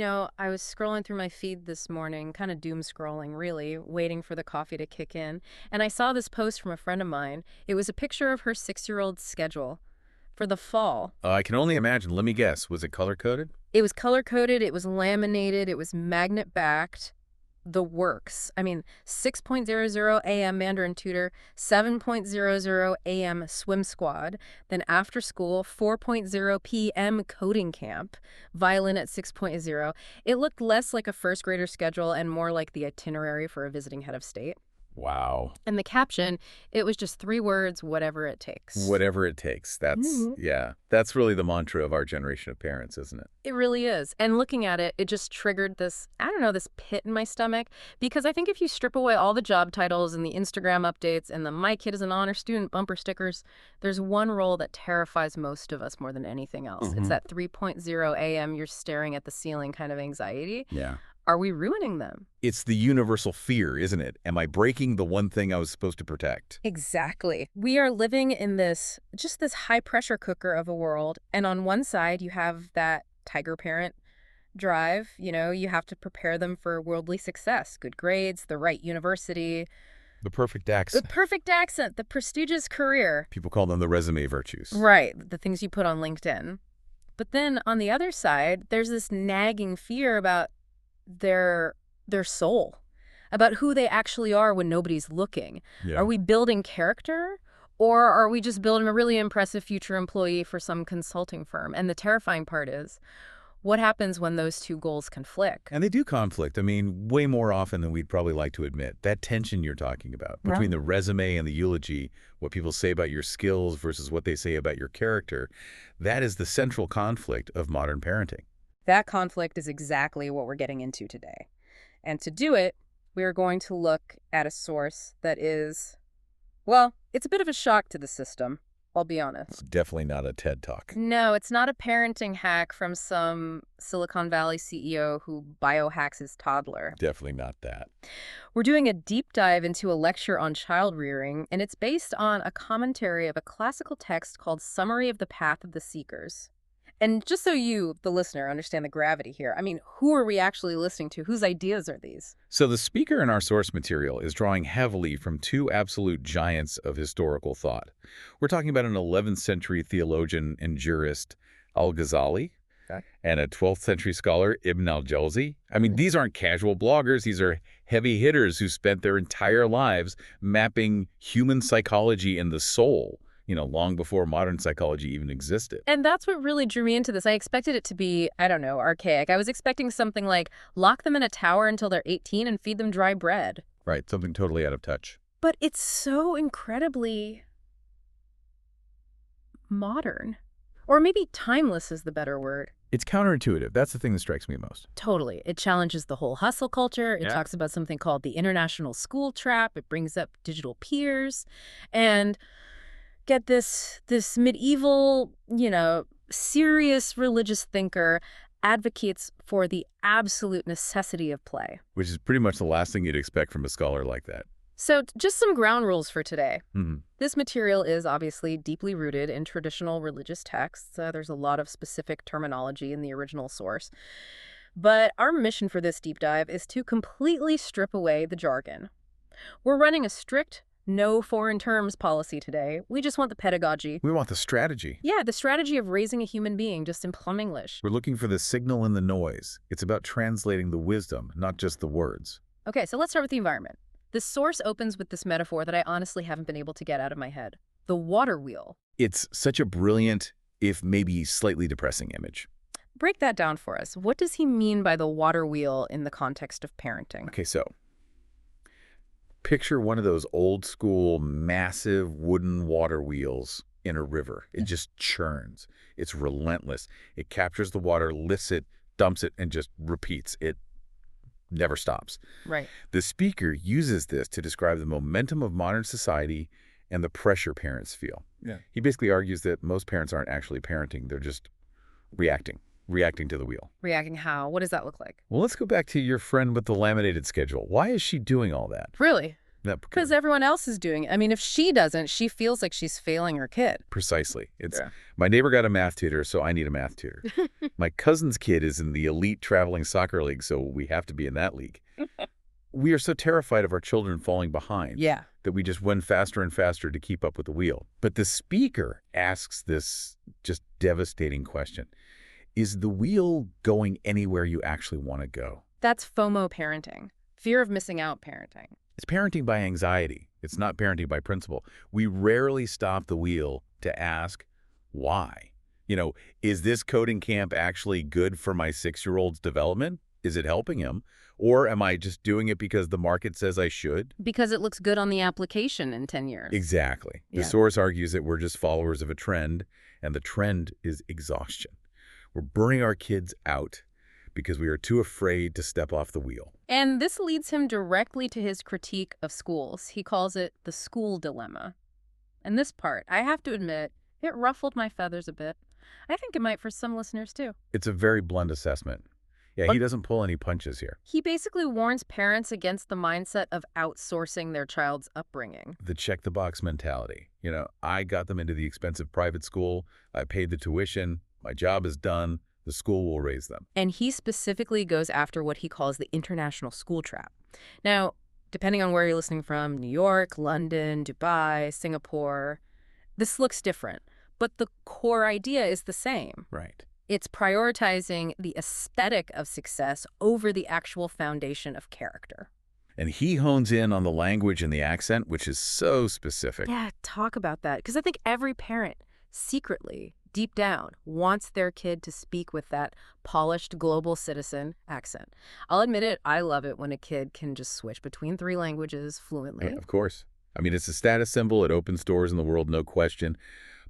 I was scrolling through my feed this morning, kind of doom scrolling, really, waiting for the coffee to kick in. And I saw this post from a friend of mine. It was a picture of her 6-year-old schedule for the fall. I can only imagine. Let me guess. Was it color-coded? It was color coded, it was laminated, it was magnet backed. The works. I mean, 6:00 a.m. Mandarin Tutor, 7:00 a.m. Swim Squad, then after school, 4:00 p.m. Coding Camp, violin at 6:00. It looked less like a first grader schedule and more like the itinerary for a visiting head of state. Wow. And the caption, it was just 3 words, whatever it takes. Whatever it takes. Yeah, that's really the mantra of our generation of parents, isn't it? It really is. And looking at it, it just triggered this, I don't know, this pit in my stomach. Because I think if you strip away all the job titles and the Instagram updates and the "My kid is an honor student" bumper stickers, there's one role that terrifies most of us more than anything else. It's that 3:00 a.m. you're staring at the ceiling kind of anxiety. Yeah. Are we ruining them? It's the universal fear, isn't it? Am I breaking the one thing I was supposed to protect? Exactly. We are living in this high pressure cooker of a world. And on one side, you have that tiger parent drive. You have to prepare them for worldly success, good grades, the right university, The perfect the accent. perfect accent, the prestigious career. People call them the resume virtues. Right, the things you put on LinkedIn. But then on the other side, there's this nagging fear about their soul, about who they actually are when nobody's looking. Yeah. Are we building character, or are we just building a really impressive future employee for some consulting firm? And the terrifying part is, what happens when those two goals conflict? And they do conflict. I mean, way more often than we'd probably like to admit. That tension you're talking about between the resume and the eulogy, what people say about your skills versus what they say about your character, that is the central conflict of modern parenting. That conflict is exactly what we're getting into today. And to do it, we are going to look at a source that is, well, it's a bit of a shock to the system, I'll be honest. It's definitely not a TED Talk. No, it's not a parenting hack from some Silicon Valley CEO who biohacks his toddler. Definitely not that. We're doing a deep dive into a lecture on child rearing, and it's based on a commentary of a classical text called Summary of the Path of the Seekers. And just so you, the listener, understand the gravity here, I mean, who are we actually listening to? Whose ideas are these? So the speaker in our source material is drawing heavily from 2 absolute giants of historical thought. We're talking about an 11th century theologian and jurist, Al-Ghazali, and a 12th century scholar, Ibn al-Jawzi. I mean, these aren't casual bloggers. These are heavy hitters who spent their entire lives mapping human psychology and the soul, long before modern psychology even existed. And that's what really drew me into this. I expected it to be, I don't know, archaic. I was expecting something like lock them in a tower until they're 18 and feed them dry bread. Right, something totally out of touch. But it's so incredibly modern. Or maybe timeless is the better word. It's counterintuitive. That's the thing that strikes me most. Totally. It challenges the whole hustle culture. It talks about something called the international school trap. It brings up digital peers. And get this medieval, serious religious thinker advocates for the absolute necessity of play. Which is pretty much the last thing you'd expect from a scholar like that. So just some ground rules for today. Mm-hmm. This material is obviously deeply rooted in traditional religious texts. There's a lot of specific terminology in the original source. But our mission for this deep dive is to completely strip away the jargon. We're running a strict no foreign terms policy today. We just want the pedagogy. We want the strategy. Yeah, the strategy of raising a human being just in plum English. We're looking for the signal in the noise. It's about translating the wisdom, not just the words. Okay, so let's start with the environment. The source opens with this metaphor that I honestly haven't been able to get out of my head. The water wheel. It's such a brilliant, if maybe slightly depressing image. Break that down for us. What does he mean by the water wheel in the context of parenting? Okay, so picture one of those old school massive wooden water wheels in a river. It just churns. It's relentless. It captures the water, lifts it, dumps it, and just repeats. It never stops. Right. The speaker uses this to describe the momentum of modern society and the pressure parents feel. Yeah. He basically argues that most parents aren't actually parenting. They're just reacting to the wheel. Reacting how? What does that look like? Well, let's go back to your friend with the laminated schedule. Why is she doing all that? Really? Because everyone else is doing it. I mean, if she doesn't, she feels like she's failing her kid. Precisely. My neighbor got a math tutor, so I need a math tutor. My cousin's kid is in the elite traveling soccer league, so we have to be in that league. We are so terrified of our children falling behind that we just run faster and faster to keep up with the wheel. But the speaker asks this just devastating question. Is the wheel going anywhere you actually want to go? That's FOMO parenting. Fear of missing out parenting. It's parenting by anxiety. It's not parenting by principle. We rarely stop the wheel to ask, why? Is this coding camp actually good for my 6-year-old's development? Is it helping him? Or am I just doing it because the market says I should? Because it looks good on the application in 10 years. Exactly. The source argues that we're just followers of a trend, and the trend is exhaustion. We're burning our kids out because we are too afraid to step off the wheel. And this leads him directly to his critique of schools. He calls it the school dilemma. And this part, I have to admit, it ruffled my feathers a bit. I think it might for some listeners, too. It's a very blunt assessment. Yeah, he doesn't pull any punches here. He basically warns parents against the mindset of outsourcing their child's upbringing. The check-the-box mentality. I got them into the expensive private school. I paid the tuition. My job is done. The school will raise them. And he specifically goes after what he calls the international school trap. Now, depending on where you're listening from, New York, London, Dubai, Singapore, this looks different. But the core idea is the same. Right. It's prioritizing the aesthetic of success over the actual foundation of character. And he hones in on the language and the accent, which is so specific. Yeah, talk about that. Because I think every parent secretly, deep down, wants their kid to speak with that polished global citizen accent. I'll admit it, I love it when a kid can just switch between 3 languages fluently. Of course. I mean, it's a status symbol. It opens doors in the world, no question.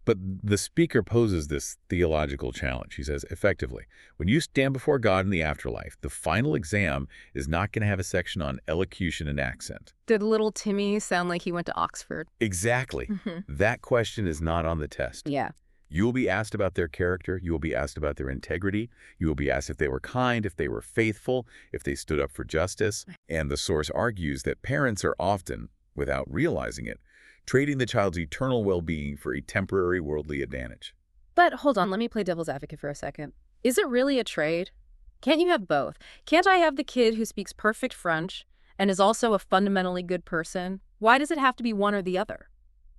But the speaker poses this theological challenge. He says, effectively, when you stand before God in the afterlife, the final exam is not going to have a section on elocution and accent. Did little Timmy sound like he went to Oxford? Exactly. That question is not on the test. Yeah. You will be asked about their character. You will be asked about their integrity. You will be asked if they were kind, if they were faithful, if they stood up for justice. And the source argues that parents are often, without realizing it, trading the child's eternal well-being for a temporary worldly advantage. But hold on, let me play devil's advocate for a second. Is it really a trade? Can't you have both? Can't I have the kid who speaks perfect French and is also a fundamentally good person? Why does it have to be one or the other?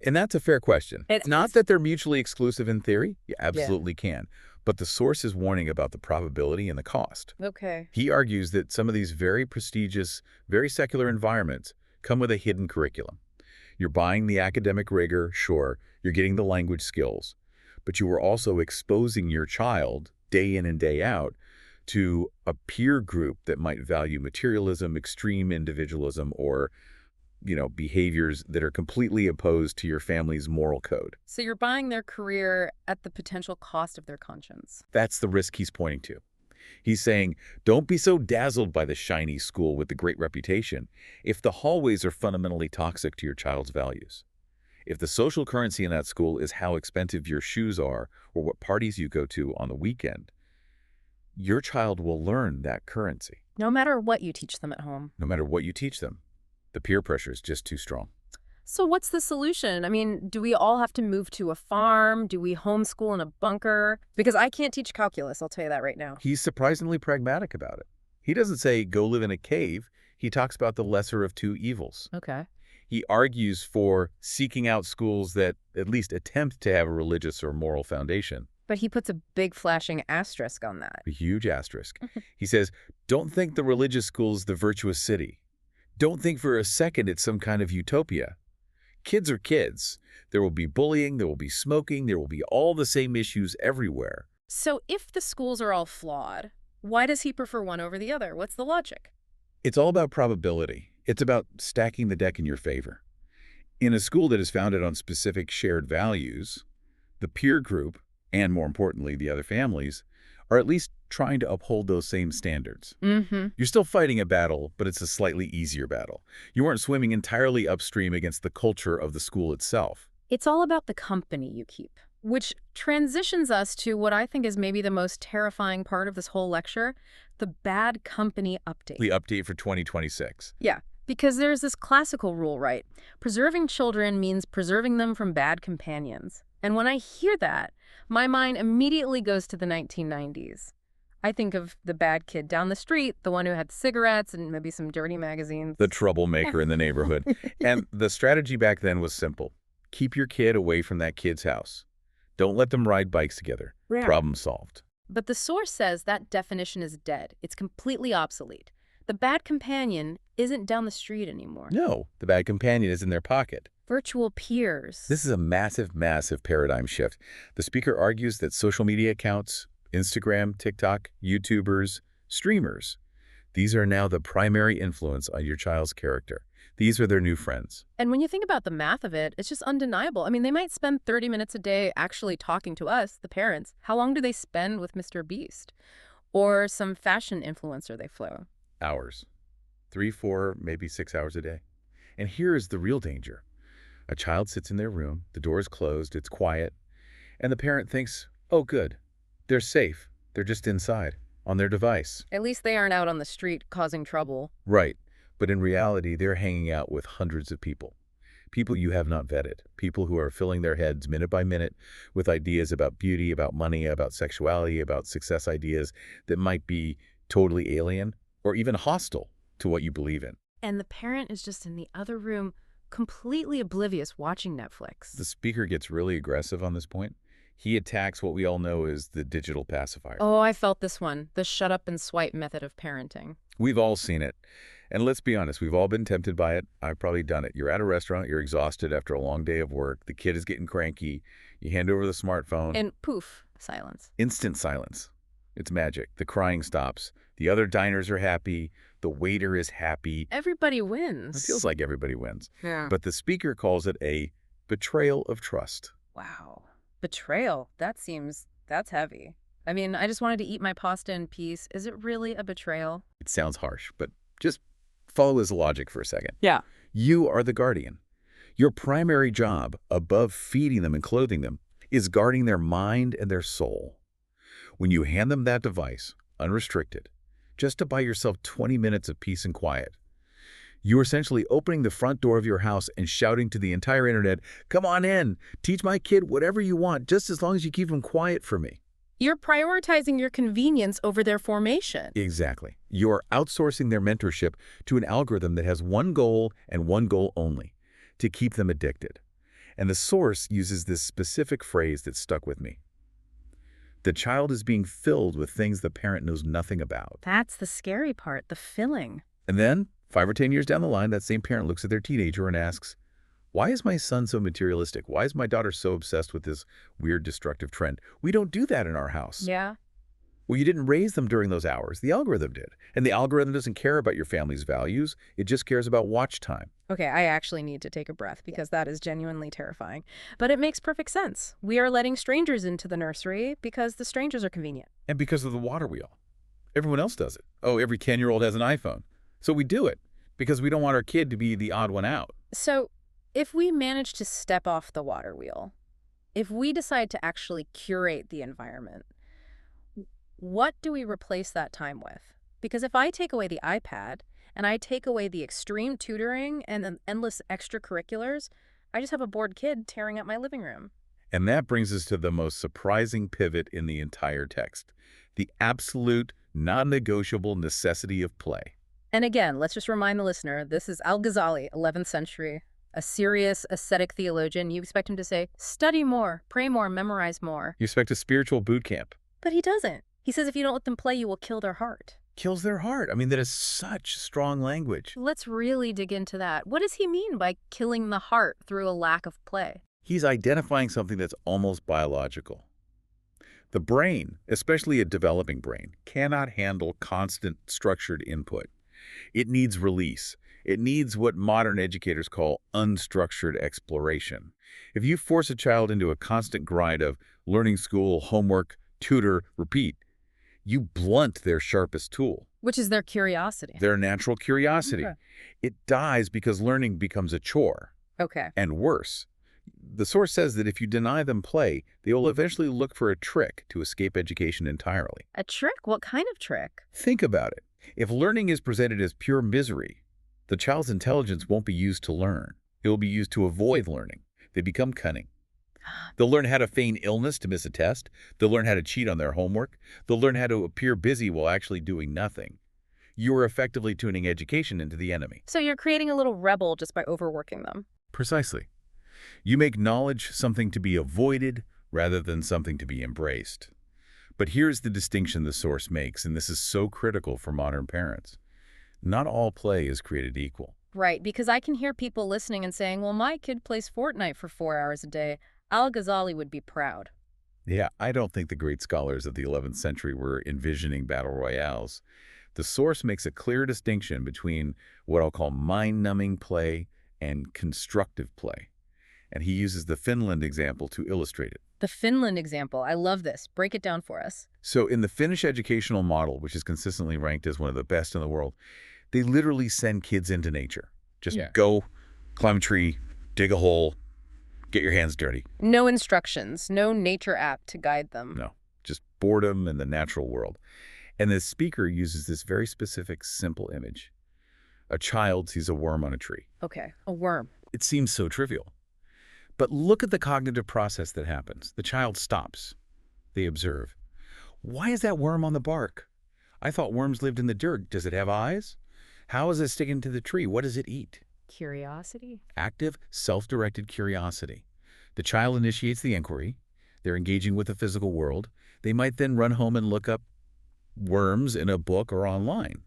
And that's a fair question. It's not that they're mutually exclusive in theory. You absolutely can. But the source is warning about the probability and the cost. Okay. He argues that some of these very prestigious, very secular environments come with a hidden curriculum. You're buying the academic rigor, sure, you're getting the language skills, but you are also exposing your child day in and day out to a peer group that might value materialism, extreme individualism, or, behaviors that are completely opposed to your family's moral code. So you're buying their career at the potential cost of their conscience. That's the risk he's pointing to. He's saying, don't be so dazzled by the shiny school with the great reputation if the hallways are fundamentally toxic to your child's values. If the social currency in that school is how expensive your shoes are or what parties you go to on the weekend, your child will learn that currency. No matter what you teach them at home. No matter what you teach them. The peer pressure is just too strong. So what's the solution? I mean, do we all have to move to a farm? Do we homeschool in a bunker? Because I can't teach calculus, I'll tell you that right now. He's surprisingly pragmatic about it. He doesn't say, go live in a cave. He talks about the lesser of two evils. Okay. He argues for seeking out schools that at least attempt to have a religious or moral foundation. But he puts a big flashing asterisk on that. A huge asterisk. He says, don't think the religious school is the virtuous city. Don't think for a second it's some kind of utopia. Kids are kids. There will be bullying, there will be smoking, there will be all the same issues everywhere. So if the schools are all flawed, why does he prefer one over the other? What's the logic? It's all about probability. It's about stacking the deck in your favor. In a school that is founded on specific shared values, the peer group, and more importantly, the other families, are at least trying to uphold those same standards. You're still fighting a battle, but it's a slightly easier battle. You aren't swimming entirely upstream against the culture of the school itself. It's all about the company you keep, which transitions us to what I think is maybe the most terrifying part of this whole lecture, the bad company update. The update for 2026. Yeah. Because there's this classical rule, right? Preserving children means preserving them from bad companions. And when I hear that, my mind immediately goes to the 1990s. I think of the bad kid down the street, the one who had cigarettes and maybe some dirty magazines. The troublemaker in the neighborhood. And the strategy back then was simple. Keep your kid away from that kid's house. Don't let them ride bikes together. Yeah. Problem solved. But the source says that definition is dead. It's completely obsolete. The bad companion isn't down the street anymore. No, the bad companion is in their pocket. Virtual peers. This is a massive, massive paradigm shift. The speaker argues that social media accounts, Instagram, TikTok, YouTubers, streamers, these are now the primary influence on your child's character. These are their new friends. And when you think about the math of it, it's just undeniable. I mean, they might spend 30 minutes a day actually talking to us, the parents. How long do they spend with Mr. Beast? Or some fashion influencer they follow? Hours. 3, 4, maybe 6 hours a day. And here is the real danger. A child sits in their room, the door is closed, it's quiet, and the parent thinks, oh good, they're safe, they're just inside, on their device. At least they aren't out on the street causing trouble. Right, but in reality, they're hanging out with hundreds of people. People you have not vetted, people who are filling their heads minute by minute with ideas about beauty, about money, about sexuality, about success ideas that might be totally alien or even hostile to what you believe in. And the parent is just in the other room, completely oblivious, watching Netflix. The speaker gets really aggressive on this point. He attacks what we all know as the digital pacifier. Oh, I felt this one, the shut up and swipe method of parenting. We've all seen it. And let's be honest, we've all been tempted by it. I've probably done it. You're at a restaurant, you're exhausted after a long day of work, the kid is getting cranky, you hand over the smartphone. And poof, silence. Instant silence. It's magic. The crying stops. The other diners are happy. The waiter is happy. Everybody wins. It feels like everybody wins. Yeah. But the speaker calls it a betrayal of trust. Wow. Betrayal. That's heavy. I mean, I just wanted to eat my pasta in peace. Is it really a betrayal? It sounds harsh, but just follow his logic for a second. Yeah. You are the guardian. Your primary job, above feeding them and clothing them, is guarding their mind and their soul. When you hand them that device, unrestricted, just to buy yourself 20 minutes of peace and quiet, you're essentially opening the front door of your house and shouting to the entire internet, come on in, teach my kid whatever you want, just as long as you keep them quiet for me. You're prioritizing your convenience over their formation. Exactly. You're outsourcing their mentorship to an algorithm that has one goal and one goal only, to keep them addicted. And the source uses this specific phrase that stuck with me. The child is being filled with things the parent knows nothing about. That's the scary part, the filling. And then, 5 or 10 years down the line, that same parent looks at their teenager and asks, why is my son so materialistic? Why is my daughter so obsessed with this weird destructive trend? We don't do that in our house. Yeah. Well, you didn't raise them during those hours. The algorithm did. And the algorithm doesn't care about your family's values. It just cares about watch time. Okay, I actually need to take a breath because that is genuinely terrifying. But it makes perfect sense. We are letting strangers into the nursery because the strangers are convenient. And because of the water wheel. Everyone else does it. Oh, every 10-year-old has an iPhone. So we do it because we don't want our kid to be the odd one out. So if we manage to step off the water wheel, if we decide to actually curate the environment, what do we replace that time with? Because if I take away the iPad and I take away the extreme tutoring and the endless extracurriculars, I just have a bored kid tearing up my living room. And that brings us to the most surprising pivot in the entire text, the absolute, non-negotiable necessity of play. And again, let's just remind the listener, this is Al-Ghazali, 11th century, a serious ascetic theologian. You expect him to say, study more, pray more, memorize more. You expect a spiritual boot camp. But he doesn't. He says if you don't let them play, you will kill their heart. Kills their heart. I mean, that is such strong language. Let's really dig into that. What does he mean by killing the heart through a lack of play? He's identifying something that's almost biological. The brain, especially a developing brain, cannot handle constant structured input. It needs release. It needs what modern educators call unstructured exploration. If you force a child into a constant grind of learning, school, homework, tutor, repeat, you blunt their sharpest tool. Which is their curiosity. Their natural curiosity. Okay. It dies because learning becomes a chore. Okay. And worse. The source says that if you deny them play, they will eventually look for a trick to escape education entirely. A trick? What kind of trick? Think about it. If learning is presented as pure misery, The child's intelligence won't be used to learn. It will be used to avoid learning. They become cunning. They'll learn how to feign illness to miss a test. They'll learn how to cheat on their homework. They'll learn how to appear busy while actually doing nothing. You are effectively tuning education into the enemy. So you're creating a little rebel just by overworking them. Precisely. You make knowledge something to be avoided rather than something to be embraced. But here's the distinction the source makes, and this is so critical for modern parents. Not all play is created equal. Right, because I can hear people listening and saying, well, my kid plays Fortnite for 4 hours a day. Al-Ghazali would be proud. Yeah, I don't think the great scholars of the 11th century were envisioning battle royales. The source makes a clear distinction between what I'll call mind-numbing play and constructive play. And he uses the Finland example to illustrate it. The Finland example, I love this. Break it down for us. So in the Finnish educational model, which is consistently ranked as one of the best in the world, they literally send kids into nature. Just go, climb a tree, dig a hole, get your hands dirty. No instructions, no nature app to guide them. No, just boredom and the natural world. And the speaker uses this very specific, simple image. A child sees a worm on a tree. Okay, a worm. It seems so trivial. But look at the cognitive process that happens. The child stops. They observe. Why is that worm on the bark? I thought worms lived in the dirt. Does it have eyes? How is it sticking to the tree? What does it eat? Curiosity. Active, self-directed curiosity. The child initiates the inquiry. They're engaging with the physical world. They might then run home and look up worms in a book or online.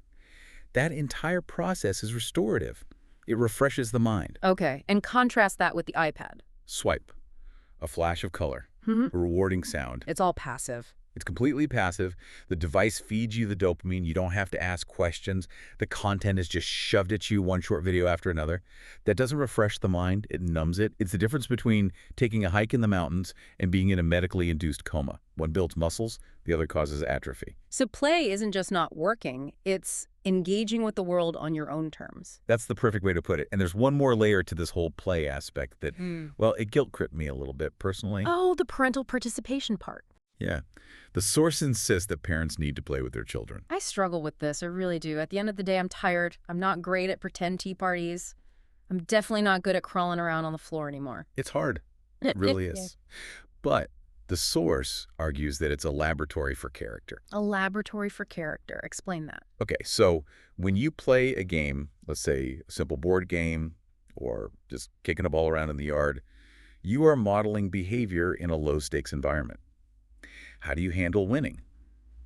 That entire process is restorative. It refreshes the mind. Okay, and contrast that with the iPad. Swipe. A flash of color. A rewarding sound. It's all passive. It's completely passive. The device feeds you the dopamine. You don't have to ask questions. The content is just shoved at you, one short video after another. That doesn't refresh the mind. It numbs it. It's the difference between taking a hike in the mountains and being in a medically induced coma. One builds muscles, the other causes atrophy. So play isn't just not working, it's engaging with the world on your own terms. That's the perfect way to put it. And there's one more layer to this whole play aspect that, well, it guilt-tripped me a little bit personally. Oh, the parental participation part. Yeah. The source insists that parents need to play with their children. I struggle with this, I really do. At the end of the day, I'm tired. I'm not great at pretend tea parties. I'm definitely not good at crawling around on the floor anymore. It's hard. It really is. But the source argues that it's a laboratory for character. A laboratory for character. Explain that. Okay, so when you play a game, let's say a simple board game or just kicking a ball around in the yard, you are modeling behavior in a low-stakes environment. How do you handle winning?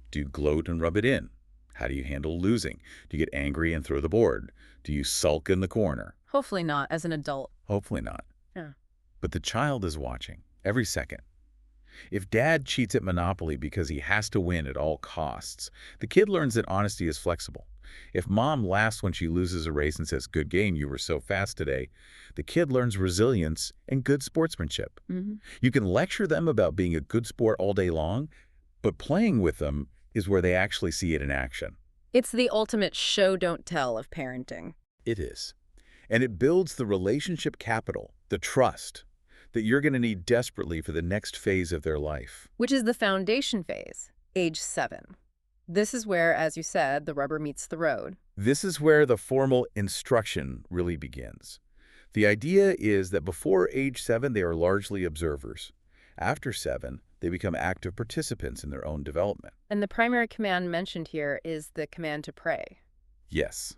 Do you gloat and rub it in? How do you handle losing? Do you get angry and throw the board? Do you sulk in the corner? Hopefully not, as an adult. Hopefully not. Yeah. But the child is watching every second. If dad cheats at Monopoly because he has to win at all costs, the kid learns that honesty is flexible. If mom laughs when she loses a race and says, "Good game, you were so fast today," the kid learns resilience and good sportsmanship. You can lecture them about being a good sport all day long, but playing with them is where they actually see it in action. It's the ultimate show don't tell of parenting. It is. And it builds the relationship capital, the trust, that you're going to need desperately for the next phase of their life. Which is the foundation phase, age 7. This is where, as you said, the rubber meets the road. This is where the formal instruction really begins. The idea is that before age 7, they are largely observers. After 7, they become active participants in their own development. And the primary command mentioned here is the command to pray. Yes.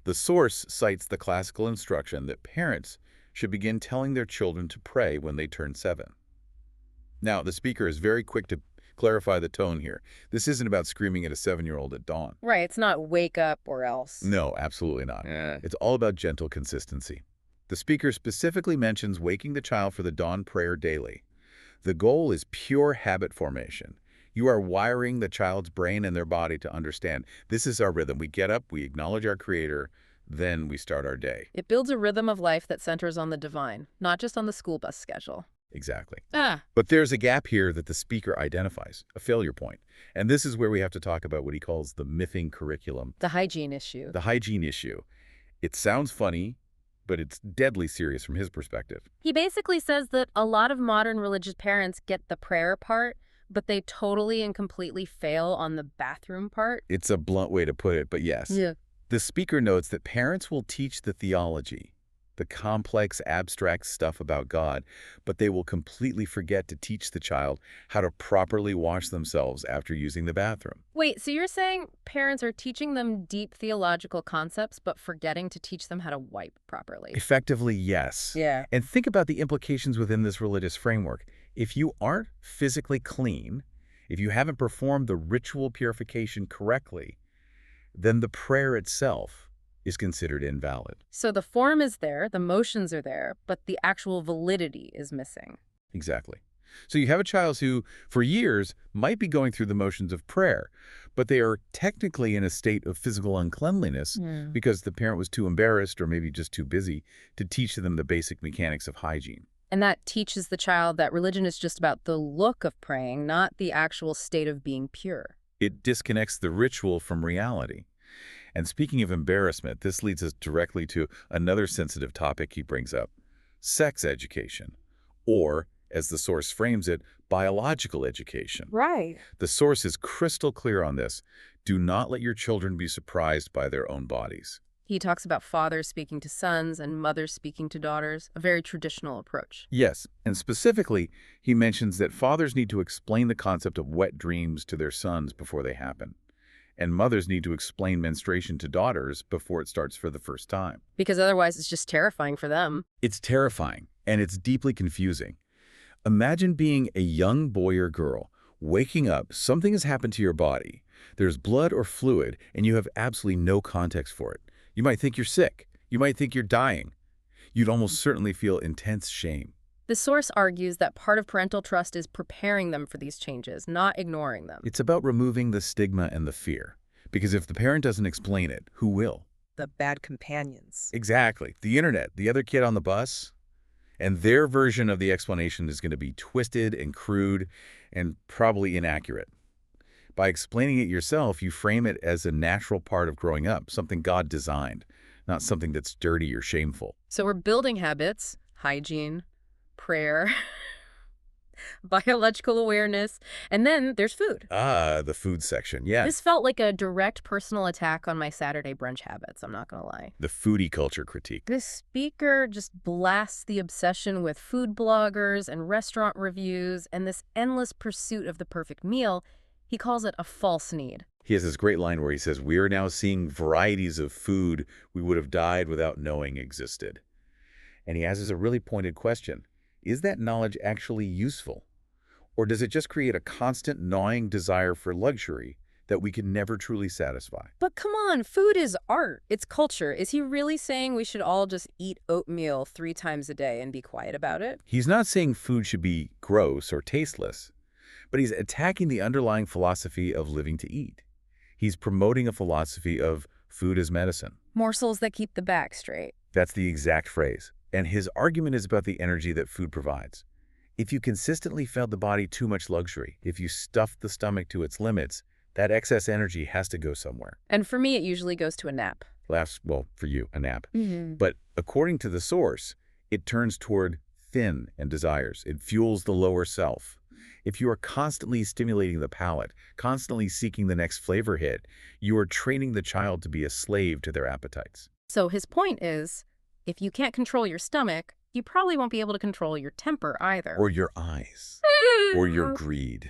The source cites the classical instruction that parents should begin telling their children to pray when they turn 7. Now, the speaker is very quick to clarify the tone here. This isn't about screaming at a 7-year-old at dawn. Right, it's not wake up or else. No, absolutely not. It's all about gentle consistency. The speaker specifically mentions waking the child for the dawn prayer daily. The goal is pure habit formation. You are wiring the child's brain and their body to understand this is our rhythm. We get up, we acknowledge our Creator, then we start our day. It builds a rhythm of life that centers on the divine, not just on the school bus schedule. Exactly. Ah. But there's a gap here that the speaker identifies, a failure point. And this is where we have to talk about what he calls the mything curriculum. The hygiene issue. The hygiene issue. It sounds funny, but it's deadly serious from his perspective. He basically says that a lot of modern religious parents get the prayer part, but they totally and completely fail on the bathroom part. It's a blunt way to put it, but yes. Yeah. The speaker notes that parents will teach the theology, the complex, abstract stuff about God, but they will completely forget to teach the child how to properly wash themselves after using the bathroom. Wait, so you're saying parents are teaching them deep theological concepts, but forgetting to teach them how to wipe properly? Effectively, yes. Yeah. And think about the implications within this religious framework. If you aren't physically clean, if you haven't performed the ritual purification correctly, then the prayer itself is considered invalid. So the form is there, the motions are there, but the actual validity is missing. Exactly. So you have a child who, for years, might be going through the motions of prayer, but they are technically in a state of physical uncleanliness Mm. because the parent was too embarrassed or maybe just too busy to teach them the basic mechanics of hygiene. And that teaches the child that religion is just about the look of praying, not the actual state of being pure. It disconnects the ritual from reality. And speaking of embarrassment, this leads us directly to another sensitive topic he brings up: sex education, or, as the source frames it, biological education. Right. The source is crystal clear on this. Do not let your children be surprised by their own bodies. He talks about fathers speaking to sons and mothers speaking to daughters, a very traditional approach. Yes, and specifically, he mentions that fathers need to explain the concept of wet dreams to their sons before they happen, and mothers need to explain menstruation to daughters before it starts for the first time. Because otherwise it's just terrifying for them. It's terrifying, and it's deeply confusing. Imagine being a young boy or girl, waking up, something has happened to your body. There's blood or fluid, and you have absolutely no context for it. You might think you're sick. You might think you're dying. You'd almost certainly feel intense shame. The source argues that part of parental trust is preparing them for these changes, not ignoring them. It's about removing the stigma and the fear. Because if the parent doesn't explain it, who will? The bad companions. Exactly. The internet, the other kid on the bus. And their version of the explanation is going to be twisted and crude and probably inaccurate. By explaining it yourself, you frame it as a natural part of growing up, something God designed, not something that's dirty or shameful. So we're building habits, hygiene, prayer, biological awareness, and then there's food. Ah, the food section, yes. This felt like a direct personal attack on my Saturday brunch habits, I'm not going to lie. The foodie culture critique. This speaker just blasts the obsession with food bloggers and restaurant reviews and this endless pursuit of the perfect meal. He calls it a false need. He has this great line where he says, "We are now seeing varieties of food we would have died without knowing existed." And he asks a really pointed question. Is that knowledge actually useful? Or does it just create a constant gnawing desire for luxury that we can never truly satisfy? But come on, food is art. It's culture. Is he really saying we should all just eat oatmeal 3 times a day and be quiet about it? He's not saying food should be gross or tasteless, but he's attacking the underlying philosophy of living to eat. He's promoting a philosophy of food as medicine. Morsels that keep the back straight. That's the exact phrase. And his argument is about the energy that food provides. If you consistently fed the body too much luxury, if you stuffed the stomach to its limits, that excess energy has to go somewhere. And for me, it usually goes to a nap. Well, for you, a nap. But according to the source, it turns toward thin and desires. It fuels the lower self. If you are constantly stimulating the palate, constantly seeking the next flavor hit, you are training the child to be a slave to their appetites. So his point is, if you can't control your stomach, you probably won't be able to control your temper either. Or your eyes. Or your greed.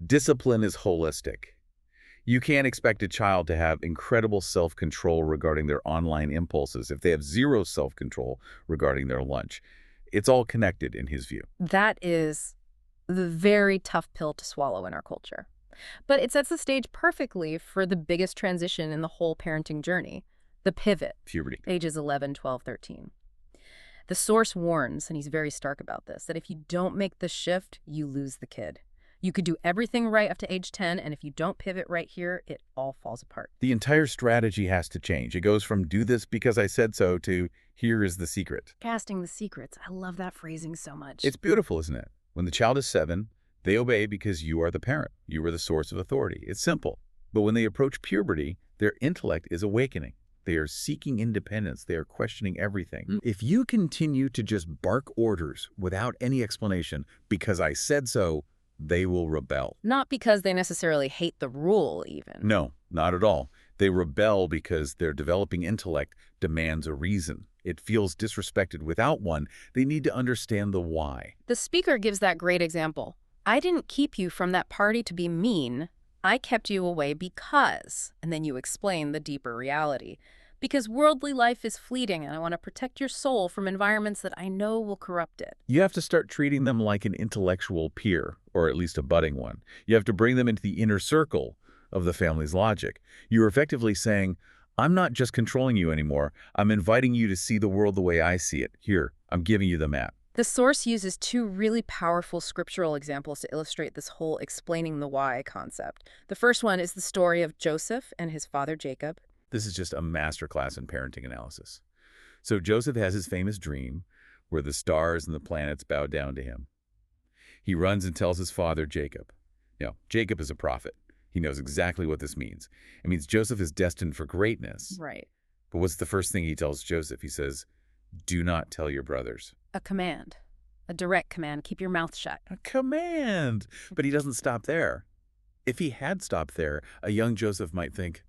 Discipline is holistic. You can't expect a child to have incredible self-control regarding their online impulses if they have zero self-control regarding their lunch. It's all connected in his view. That is the very tough pill to swallow in our culture. But it sets the stage perfectly for the biggest transition in the whole parenting journey, the pivot, Puberty. ages 11, 12, 13. The source warns, and he's very stark about this, that if you don't make the shift, you lose the kid. You could do everything right up to age 10, and if you don't pivot right here, it all falls apart. The entire strategy has to change. It goes from do this because I said so to here is the secret. Casting the secrets. I love that phrasing so much. It's beautiful, isn't it? When the child is 7, they obey because you are the parent. You are the source of authority. It's simple. But when they approach puberty, their intellect is awakening. They are seeking independence. They are questioning everything. If you continue to just bark orders without any explanation because I said so, they will rebel. Not because they necessarily hate the rule, even. No, not at all. They rebel because their developing intellect demands a reason. It feels disrespected without one. They need to understand the why. The speaker gives that great example. I didn't keep you from that party to be mean. I kept you away because, and then you explain the deeper reality. Because worldly life is fleeting and I want to protect your soul from environments that I know will corrupt it. You have to start treating them like an intellectual peer, or at least a budding one. You have to bring them into the inner circle of the family's logic. You're effectively saying, I'm not just controlling you anymore. I'm inviting you to see the world the way I see it. Here, I'm giving you the map. The source uses two really powerful scriptural examples to illustrate this whole explaining the why concept. The first one is the story of Joseph and his father Jacob. This is just a masterclass in parenting analysis. So Joseph has his famous dream where the stars and the planets bow down to him. He runs and tells his father, Jacob. Jacob is a prophet. He knows exactly what this means. It means Joseph is destined for greatness. Right. But what's the first thing he tells Joseph? He says, do not tell your brothers. A command. A direct command. Keep your mouth shut. A command! But he doesn't stop there. If he had stopped there, a young Joseph might think,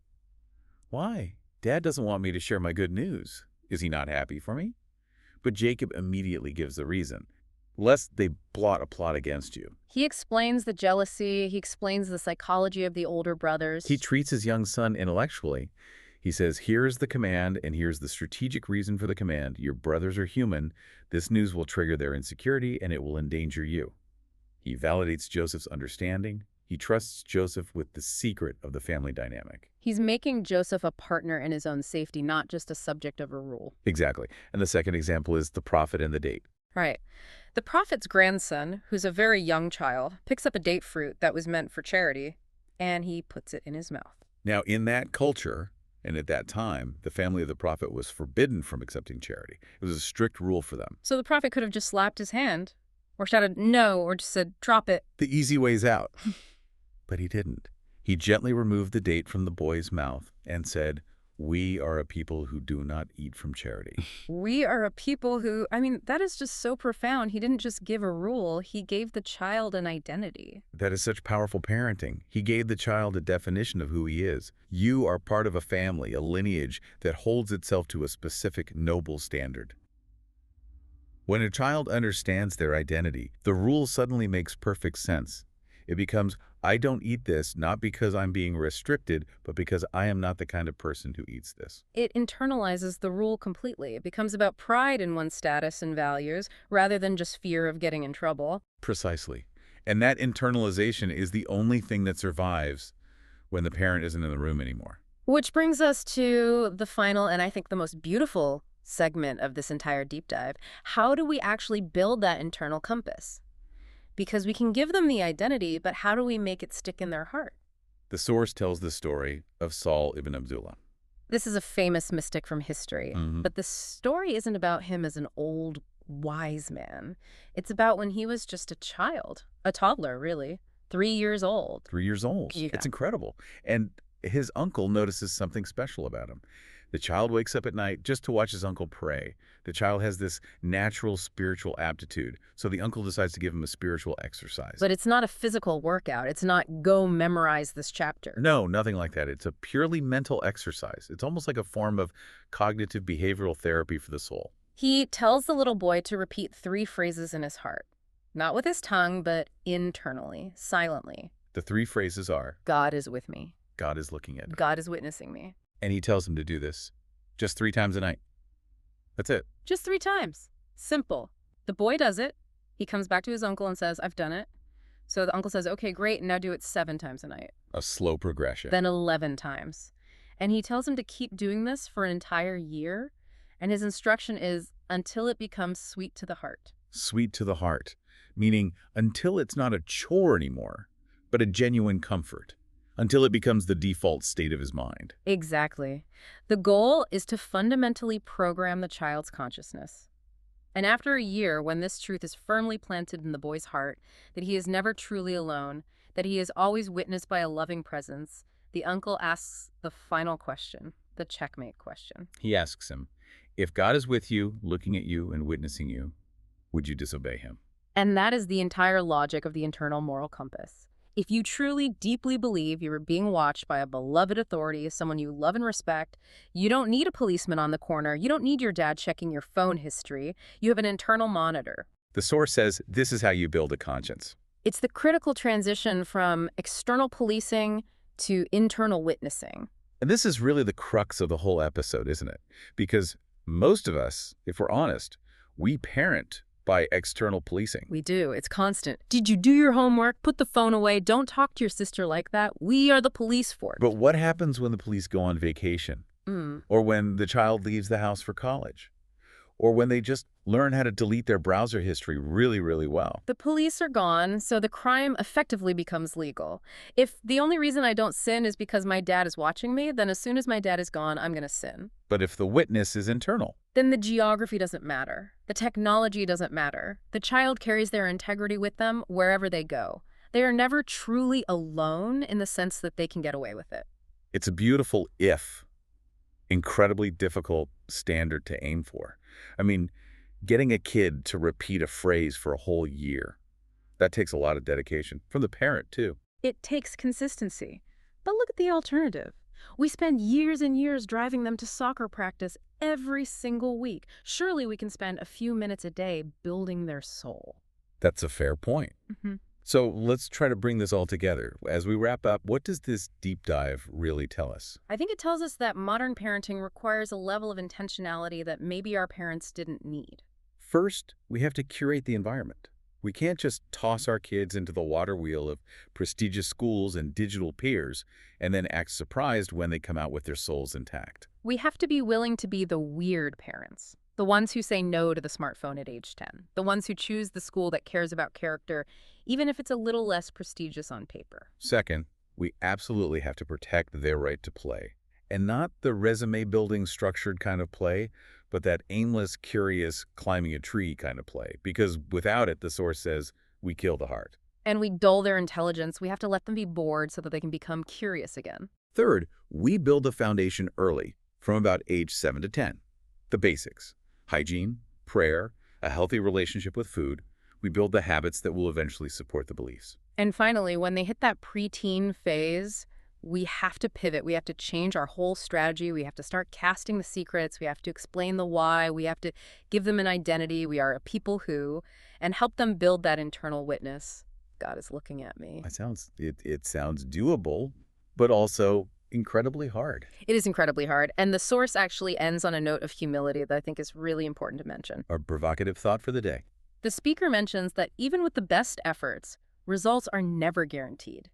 why? Dad doesn't want me to share my good news. Is he not happy for me? But Jacob immediately gives the reason. Lest they plot a plot against you. He explains the jealousy. He explains the psychology of the older brothers. He treats his young son intellectually. He says, here's the command, and here's the strategic reason for the command. Your brothers are human. This news will trigger their insecurity, and it will endanger you. He validates Joseph's understanding. He trusts Joseph with the secret of the family dynamic. He's making Joseph a partner in his own safety, not just a subject of a rule. Exactly. And the second example is the prophet and the date. Right. The prophet's grandson, who's a very young child, picks up a date fruit that was meant for charity, and he puts it in his mouth. Now, in that culture, and at that time, the family of the prophet was forbidden from accepting charity. It was a strict rule for them. So the prophet could have just slapped his hand, or shouted no, or just said, drop it. The easy way's out. But he didn't. He gently removed the date from the boy's mouth and said, we are a people who do not eat from charity. We are a people who, that is just so profound. He didn't just give a rule, he gave the child an identity. That is such powerful parenting. He gave the child a definition of who he is. You are part of a family, a lineage that holds itself to a specific noble standard. When a child understands their identity, the rule suddenly makes perfect sense. It becomes, I don't eat this not because I'm being restricted, but because I am not the kind of person who eats this. It internalizes the rule completely. It becomes about pride in one's status and values rather than just fear of getting in trouble. Precisely. And that internalization is the only thing that survives when the parent isn't in the room anymore. Which brings us to the final and I think the most beautiful segment of this entire deep dive. How do we actually build that internal compass? Because we can give them the identity, but how do we make it stick in their heart? The source tells the story of Saul ibn Abdullah. This is a famous mystic from history, but the story isn't about him as an old, wise man. It's about when he was just a child, a toddler, really, 3 years old. 3 years old. Yeah. It's incredible. And his uncle notices something special about him. The child wakes up at night just to watch his uncle pray. The child has this natural spiritual aptitude, so the uncle decides to give him a spiritual exercise. But it's not a physical workout. It's not go memorize this chapter. No, nothing like that. It's a purely mental exercise. It's almost like a form of cognitive behavioral therapy for the soul. He tells the little boy to repeat 3 phrases in his heart. Not with his tongue, but internally, silently. The 3 phrases are, God is with me. God is looking at me. God is witnessing me. And he tells him to do this just 3 times a night. That's it. Just 3 times. Simple. The boy does it. He comes back to his uncle and says, I've done it. So the uncle says, okay, great, now do it 7 times a night. A slow progression. Then 11 times. And he tells him to keep doing this for an entire year. And his instruction is until it becomes sweet to the heart. Sweet to the heart, meaning until it's not a chore anymore, but a genuine comfort. Until it becomes the default state of his mind. Exactly. The goal is to fundamentally program the child's consciousness. And after a year, when this truth is firmly planted in the boy's heart, that he is never truly alone, that he is always witnessed by a loving presence, the uncle asks the final question, the checkmate question. He asks him, if God is with you, looking at you and witnessing you, would you disobey him? And that is the entire logic of the internal moral compass. If you truly, deeply believe you are being watched by a beloved authority, someone you love and respect, you don't need a policeman on the corner. You don't need your dad checking your phone history. You have an internal monitor. The source says this is how you build a conscience. It's the critical transition from external policing to internal witnessing. And this is really the crux of the whole episode, isn't it? Because most of us, if we're honest, we parent by external policing. We do. It's constant. Did you do your homework? Put the phone away. Don't talk to your sister like that. We are the police force. But what happens when the police go on vacation? Or when the child leaves the house for college? Or when they just learn how to delete their browser history really, really well? The police are gone, so the crime effectively becomes legal. If the only reason I don't sin is because my dad is watching me, then as soon as my dad is gone, I'm going to sin. But if the witness is internal? Then the geography doesn't matter. The technology doesn't matter. The child carries their integrity with them wherever they go. They are never truly alone in the sense that they can get away with it. It's a beautiful if, incredibly difficult standard to aim for. I mean, getting a kid to repeat a phrase for a whole year, that takes a lot of dedication from the parent, too. It takes consistency. But look at the alternative. We spend years and years driving them to soccer practice every single week. Surely we can spend a few minutes a day building their soul. That's a fair point. So let's try to bring this all together. As we wrap up, what does this deep dive really tell us? I think it tells us that modern parenting requires a level of intentionality that maybe our parents didn't need. First, we have to curate the environment. We can't just toss our kids into the water wheel of prestigious schools and digital peers and then act surprised when they come out with their souls intact. We have to be willing to be the weird parents. The ones who say no to the smartphone at age 10. The ones who choose the school that cares about character, even if it's a little less prestigious on paper. Second, we absolutely have to protect their right to play. And not the resume-building structured kind of play, but that aimless, curious, climbing a tree kind of play. Because without it, the source says, we kill the heart. And we dull their intelligence. We have to let them be bored so that they can become curious again. Third, we build the foundation early, from about age 7 to 10. The basics. Hygiene, prayer, a healthy relationship with food. We build the habits that will eventually support the beliefs. And finally, when they hit that preteen phase, we have to pivot. We have to change our whole strategy. We have to start casting the secrets. We have to explain the why. We have to give them an identity. We are a people who, and help them build that internal witness. God is looking at me. It sounds doable, but also incredibly hard. It is incredibly hard. And the source actually ends on a note of humility that I think is really important to mention. A provocative thought for the day. The speaker mentions that even with the best efforts, results are never guaranteed.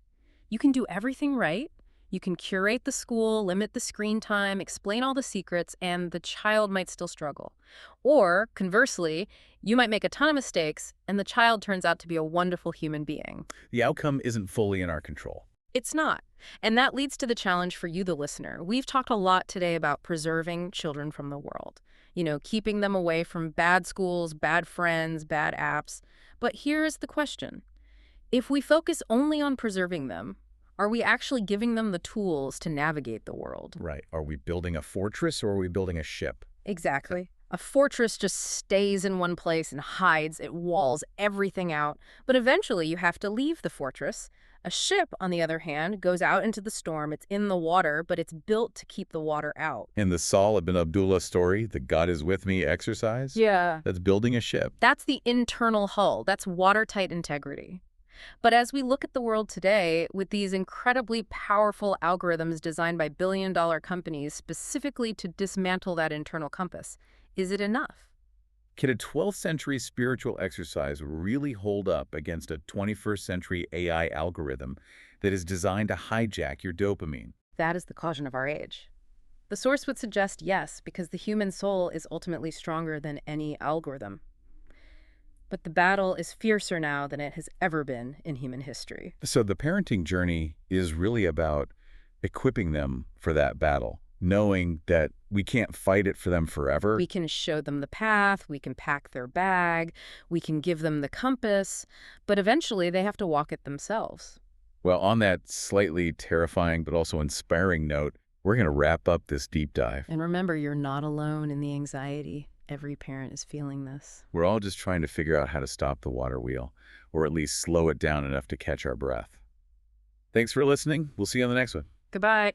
You can do everything right. You can curate the school, limit the screen time, explain all the secrets, and the child might still struggle. Or, conversely, you might make a ton of mistakes, and the child turns out to be a wonderful human being. The outcome isn't fully in our control. It's not. And that leads to the challenge for you, the listener. We've talked a lot today about preserving children from the world. Keeping them away from bad schools, bad friends, bad apps. But here's the question. If we focus only on preserving them, are we actually giving them the tools to navigate the world? Right. Are we building a fortress or are we building a ship? Exactly. A fortress just stays in one place and hides. It walls everything out. But eventually you have to leave the fortress. A ship, on the other hand, goes out into the storm. It's in the water, but it's built to keep the water out. In the Saul ibn Abdullah story, the God is with me exercise? Yeah. That's building a ship. That's the internal hull. That's watertight integrity. But as we look at the world today, with these incredibly powerful algorithms designed by billion-dollar companies specifically to dismantle that internal compass, is it enough? Can a 12th century spiritual exercise really hold up against a 21st century AI algorithm that is designed to hijack your dopamine? That is the caution of our age. The source would suggest yes, because the human soul is ultimately stronger than any algorithm. But the battle is fiercer now than it has ever been in human history. So the parenting journey is really about equipping them for that battle, knowing that we can't fight it for them forever. We can show them the path, we can pack their bag, we can give them the compass, but eventually they have to walk it themselves. Well, on that slightly terrifying but also inspiring note, we're going to wrap up this deep dive. And remember, you're not alone in the anxiety. Every parent is feeling this. We're all just trying to figure out how to stop the water wheel, or at least slow it down enough to catch our breath. Thanks for listening. We'll see you on the next one. Goodbye.